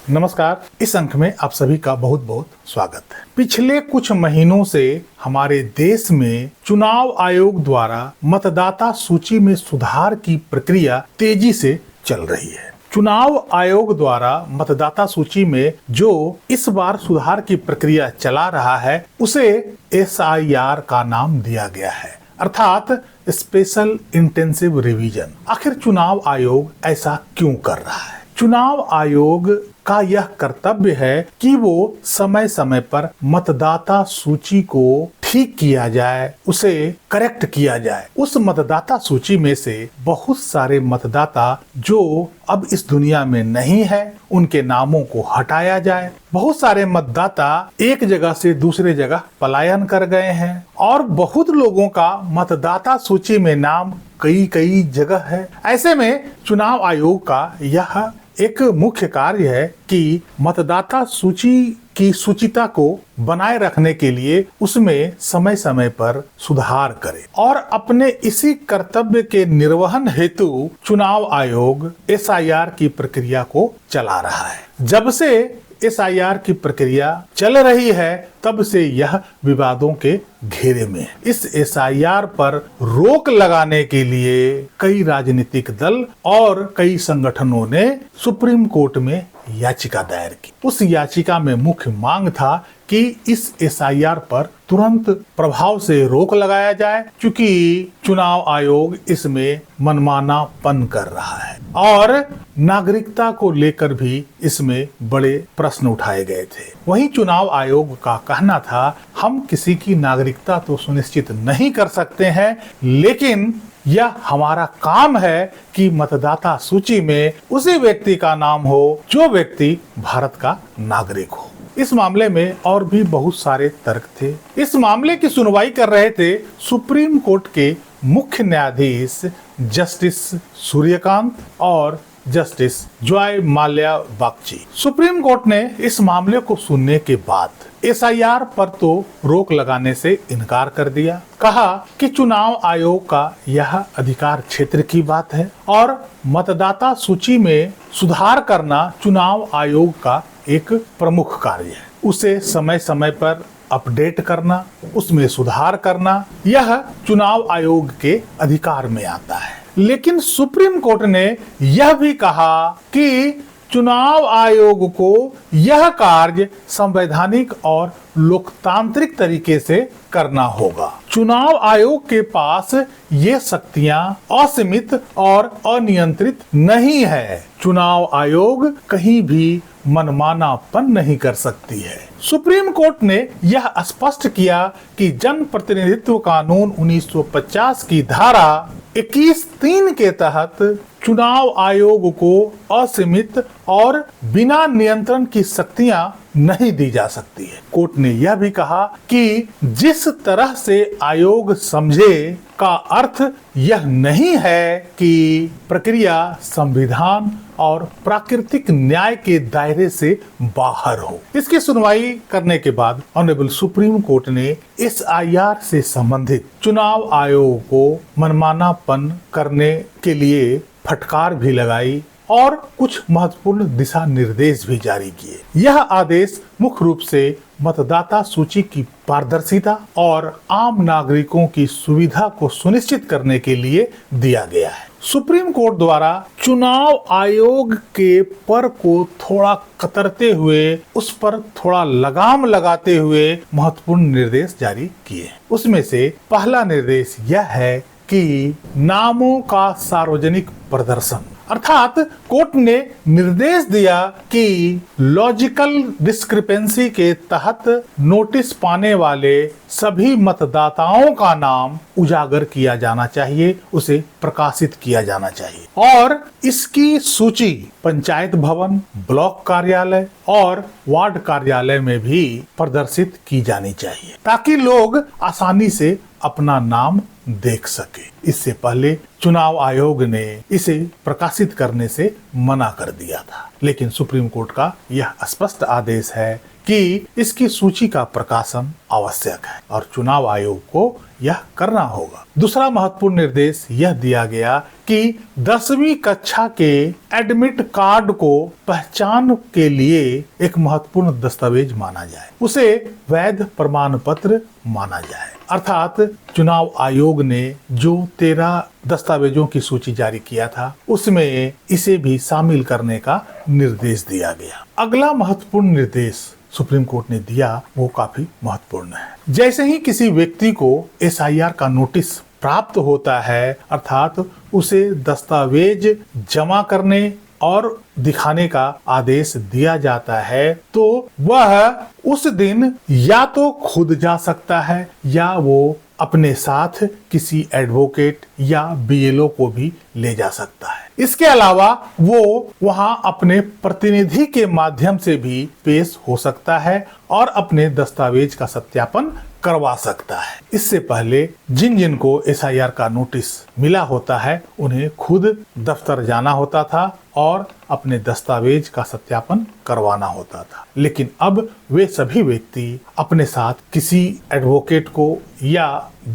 नमस्कार। इस अंक में आप सभी का बहुत बहुत स्वागत है। पिछले कुछ महीनों से हमारे देश में चुनाव आयोग द्वारा मतदाता सूची में सुधार की प्रक्रिया तेजी से चल रही है। चुनाव आयोग द्वारा मतदाता सूची में जो इस बार सुधार की प्रक्रिया चला रहा है उसे SIR का नाम दिया गया है, अर्थात स्पेशल इंटेंसिव रिवीजन। आखिर चुनाव आयोग ऐसा क्यों कर रहा है? चुनाव आयोग का यह कर्तव्य है कि वो समय समय पर मतदाता सूची को ठीक किया जाए, उसे करेक्ट किया जाए। उस मतदाता सूची में से बहुत सारे मतदाता जो अब इस दुनिया में नहीं है, उनके नामों को हटाया जाए। बहुत सारे मतदाता एक जगह से दूसरे जगह पलायन कर गए हैं और बहुत लोगों का मतदाता सूची में नाम कई जगह है। ऐसे में चुनाव आयोग का यह एक मुख्य कार्य है कि मतदाता सूची की सूचिता को बनाए रखने के लिए उसमें समय समय पर सुधार करे और अपने इसी कर्तव्य के निर्वहन हेतु चुनाव आयोग SIR की प्रक्रिया को चला रहा है। जब से SIR की प्रक्रिया चल रही है तब से यह विवादों के घेरे में है। इस SIR पर रोक लगाने के लिए कई राजनीतिक दल और कई संगठनों ने सुप्रीम कोर्ट में याचिका दायर की। उस याचिका में मुख्य मांग था कि इस SIR पर तुरंत प्रभाव से रोक लगाया जाए, क्योंकि चुनाव आयोग इसमें मनमानापन कर रहा है और नागरिकता को लेकर भी इसमें बड़े प्रश्न उठाए गए थे। वहीं चुनाव आयोग का कहना था, हम किसी की नागरिकता तो सुनिश्चित नहीं कर सकते हैं, लेकिन यह हमारा काम है कि मतदाता सूची में उसी व्यक्ति का नाम हो जो व्यक्ति भारत का नागरिक हो। इस मामले में और भी बहुत सारे तर्क थे। इस मामले की सुनवाई कर रहे थे सुप्रीम कोर्ट के मुख्य न्यायाधीश जस्टिस सूर्यकांत और justice Joy Mallya Bagchi. Supreme court ने इस मामले को सुनने के बाद SIR पर तो रोक लगाने से इनकार कर दिया। कहा कि चुनाव आयोग का यह अधिकार क्षेत्र की बात है और मतदाता सूची में सुधार करना चुनाव आयोग का एक प्रमुख कार्य है। उसे समय समय पर अपडेट करना, उसमें सुधार करना, यह चुनाव आयोग के अधिकार में आता है। लेकिन सुप्रीम कोर्ट ने यह भी कहा कि चुनाव आयोग को यह कार्य संवैधानिक और लोकतांत्रिक तरीके से करना होगा। चुनाव आयोग के पास ये शक्तियां असीमित और अनियंत्रित नहीं है। चुनाव आयोग कहीं भी मनमानापन नहीं कर सकती है। सुप्रीम कोर्ट ने यह स्पष्ट किया कि जन प्रतिनिधित्व कानून 1950 की धारा 21(3) के तहत चुनाव आयोग को असीमित और बिना नियंत्रण की शक्तियां नहीं दी जा सकती है। कोर्ट ने यह भी कहा कि जिस तरह से आयोग समझे का अर्थ यह नहीं है कि प्रक्रिया संविधान और प्राकृतिक न्याय के दायरे से बाहर हो। इसकी सुनवाई करने के बाद ऑनरेबल सुप्रीम कोर्ट ने SIR से संबंधित चुनाव आयोग को मनमानापन करने के लिए फटकार भी लगाई और कुछ महत्वपूर्ण दिशा निर्देश भी जारी किए। यह आदेश मुख्य रूप से मतदाता सूची की पारदर्शिता और आम नागरिकों की सुविधा को सुनिश्चित करने के लिए दिया गया है। सुप्रीम कोर्ट द्वारा चुनाव आयोग के पर को थोड़ा कतरते हुए, उस पर थोड़ा लगाम लगाते हुए महत्वपूर्ण निर्देश जारी किए। उसमें से पहला निर्देश यह है कि नामों का सार्वजनिक प्रदर्शन, अर्थात कोर्ट ने निर्देश दिया कि लॉजिकल डिस्क्रिपेंसी के तहत नोटिस पाने वाले सभी मतदाताओं का नाम उजागर किया जाना चाहिए, उसे प्रकाशित किया जाना चाहिए और इसकी सूची पंचायत भवन, ब्लॉक कार्यालय और वार्ड कार्यालय में भी प्रदर्शित की जानी चाहिए, ताकि लोग आसानी से अपना नाम देख सके। इससे पहले चुनाव आयोग ने इसे प्रकाशित करने से मना कर दिया था, लेकिन सुप्रीम कोर्ट का यह स्पष्ट आदेश है कि इसकी सूची का प्रकाशन आवश्यक है और चुनाव आयोग को यह करना होगा। दूसरा महत्वपूर्ण निर्देश यह दिया गया कि 10वीं कक्षा के एडमिट कार्ड को पहचान के लिए एक महत्वपूर्ण दस्तावेज माना जाए, उसे वैध प्रमाण पत्र माना जाए। अर्थात चुनाव आयोग ने जो 13 दस्तावेजों की सूची जारी किया था उसमें इसे भी शामिल करने का निर्देश दिया गया। अगला महत्वपूर्ण निर्देश सुप्रीम कोर्ट ने दिया वो काफी महत्वपूर्ण है। जैसे ही किसी व्यक्ति को SIR का नोटिस प्राप्त होता है, अर्थात उसे दस्तावेज जमा करने और दिखाने का आदेश दिया जाता है, तो वह उस दिन या तो खुद जा सकता है या वो अपने साथ किसी एडवोकेट या BLO को भी ले जा सकता है। इसके अलावा वो वहां अपने प्रतिनिधि के माध्यम से भी पेश हो सकता है और अपने दस्तावेज का सत्यापन करवा सकता है। इससे पहले जिन जिन को SIR का नोटिस मिला होता है उन्हें खुद दफ्तर जाना होता था और अपने दस्तावेज का सत्यापन करवाना होता था, लेकिन अब वे सभी व्यक्ति अपने साथ किसी एडवोकेट को या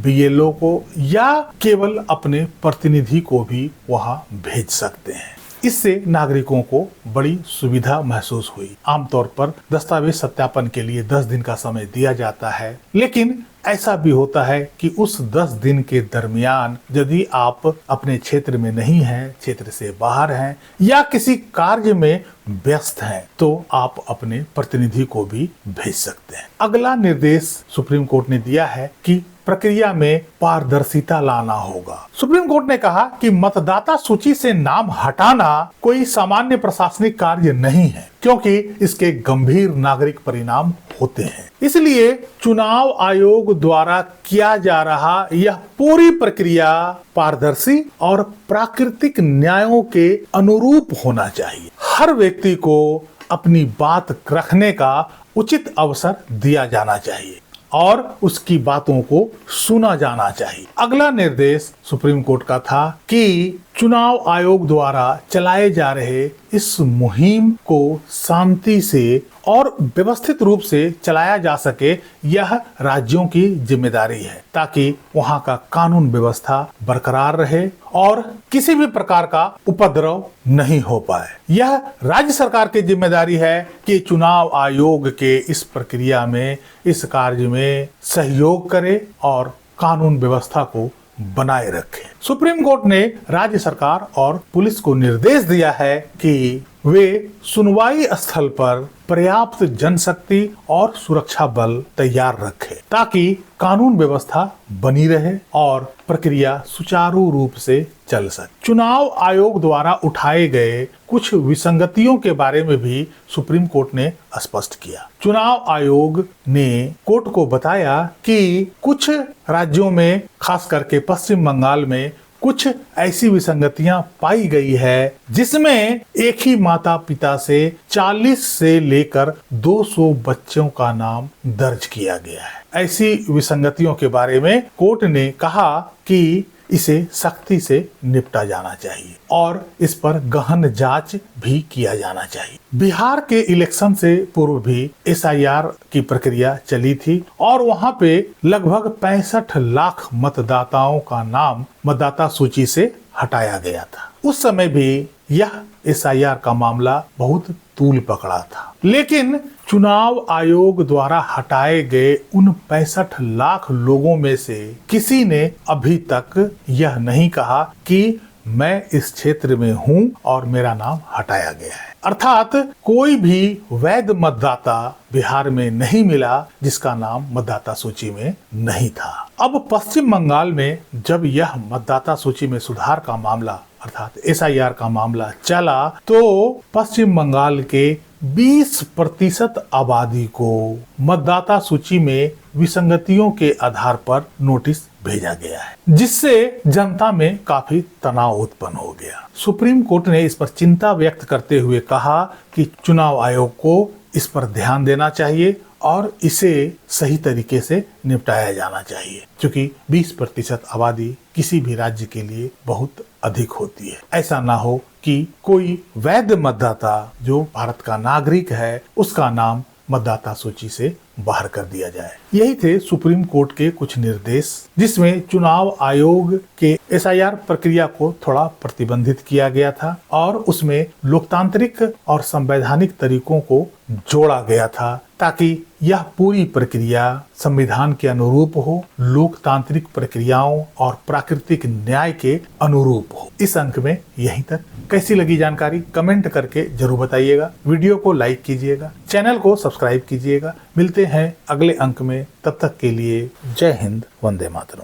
BLO को या केवल अपने प्रतिनिधि को भी वहां भेज सकते हैं। इससे नागरिकों को बड़ी सुविधा महसूस हुई। आमतौर पर दस्तावेज सत्यापन के लिए 10 दिन का समय दिया जाता है, लेकिन ऐसा भी होता है कि उस 10 दिन के दरमियान यदि आप अपने क्षेत्र में नहीं हैं, क्षेत्र से बाहर हैं या किसी कार्य में व्यस्त हैं, तो आप अपने प्रतिनिधि को भी भेज सकते हैं। अगला निर्देश सुप्रीम कोर्ट ने दिया है कि प्रक्रिया में पारदर्शिता लाना होगा। सुप्रीम कोर्ट ने कहा कि मतदाता सूची से नाम हटाना कोई सामान्य प्रशासनिक कार्य नहीं है, क्योंकि इसके गंभीर नागरिक परिणाम होते हैं। इसलिए चुनाव आयोग द्वारा किया जा रहा यह पूरी प्रक्रिया पारदर्शी और प्राकृतिक न्यायों के अनुरूप होना चाहिए। हर व्यक्ति को अपनी बात रखने का उचित अवसर दिया जाना चाहिए और उसकी बातों को सुना जाना चाहिए। अगला निर्देश सुप्रीम कोर्ट का था कि चुनाव आयोग द्वारा चलाए जा रहे इस मुहिम को शांति से और व्यवस्थित रूप से चलाया जा सके, यह राज्यों की जिम्मेदारी है, ताकि वहां का कानून व्यवस्था बरकरार रहे और किसी भी प्रकार का उपद्रव नहीं हो पाए। यह राज्य सरकार की जिम्मेदारी है कि चुनाव आयोग के इस प्रक्रिया में, इस कार्य में सहयोग करे और कानून व्यवस्था को बनाए रखे। सुप्रीम कोर्ट ने राज्य सरकार और पुलिस को निर्देश दिया है कि वे सुनवाई स्थल पर पर्याप्त जनशक्ति और सुरक्षा बल तैयार रखें, ताकि कानून व्यवस्था बनी रहे और प्रक्रिया सुचारू रूप से चल सके। चुनाव आयोग द्वारा उठाए गए कुछ विसंगतियों के बारे में भी सुप्रीम कोर्ट ने स्पष्ट किया। चुनाव आयोग ने कोर्ट को बताया कि कुछ राज्यों में, खास करके पश्चिम बंगाल में, कुछ ऐसी विसंगतियां पाई गई है जिसमें एक ही माता पिता से 40 से लेकर 200 बच्चों का नाम दर्ज किया गया है। ऐसी विसंगतियों के बारे में कोर्ट ने कहा कि इसे सख्ती से निपटा जाना चाहिए और इस पर गहन जांच भी किया जाना चाहिए। बिहार के इलेक्शन से पूर्व भी SIR की प्रक्रिया चली थी और वहां पे लगभग 65 लाख मतदाताओं का नाम मतदाता सूची से हटाया गया था। उस समय भी यह SIR का मामला बहुत तूल पकड़ा था, लेकिन चुनाव आयोग द्वारा हटाए गए उन 65 लाख लोगों में से किसी ने अभी तक यह नहीं कहा कि मैं इस क्षेत्र में हूं और मेरा नाम हटाया गया है। अर्थात कोई भी वैध मतदाता बिहार में नहीं मिला जिसका नाम मतदाता सूची में नहीं था। अब पश्चिम बंगाल में जब यह मतदाता सूची में सुधार का मामला अर्थात SIR का मामला चला, तो पश्चिम बंगाल के 20% आबादी को मतदाता सूची में विसंगतियों के आधार पर नोटिस भेजा गया है, जिससे जनता में काफी तनाव उत्पन्न हो गया। सुप्रीम कोर्ट ने इस पर चिंता व्यक्त करते हुए कहा कि चुनाव आयोग को इस पर ध्यान देना चाहिए और इसे सही तरीके से निपटाया जाना चाहिए, क्योंकि 20% आबादी किसी भी राज्य के लिए बहुत अधिक होती है। ऐसा ना हो कि कोई वैध मतदाता जो भारत का नागरिक है उसका नाम मतदाता सूची से बाहर कर दिया जाए। यही थे सुप्रीम कोर्ट के कुछ निर्देश, जिसमें चुनाव आयोग के SIR प्रक्रिया को थोड़ा प्रतिबंधित किया गया था और उसमें लोकतांत्रिक और संवैधानिक तरीकों को जोड़ा गया था, ताकि यह पूरी प्रक्रिया संविधान के अनुरूप हो, लोकतांत्रिक प्रक्रियाओं और प्राकृतिक न्याय के अनुरूप हो। इस अंक में यहीं तक। कैसी लगी जानकारी कमेंट करके जरूर बताइएगा। वीडियो को लाइक कीजिएगा, चैनल को सब्सक्राइब कीजिएगा। मिलते हैं अगले अंक में, तब तक के लिए जय हिंद, वंदे मातरम।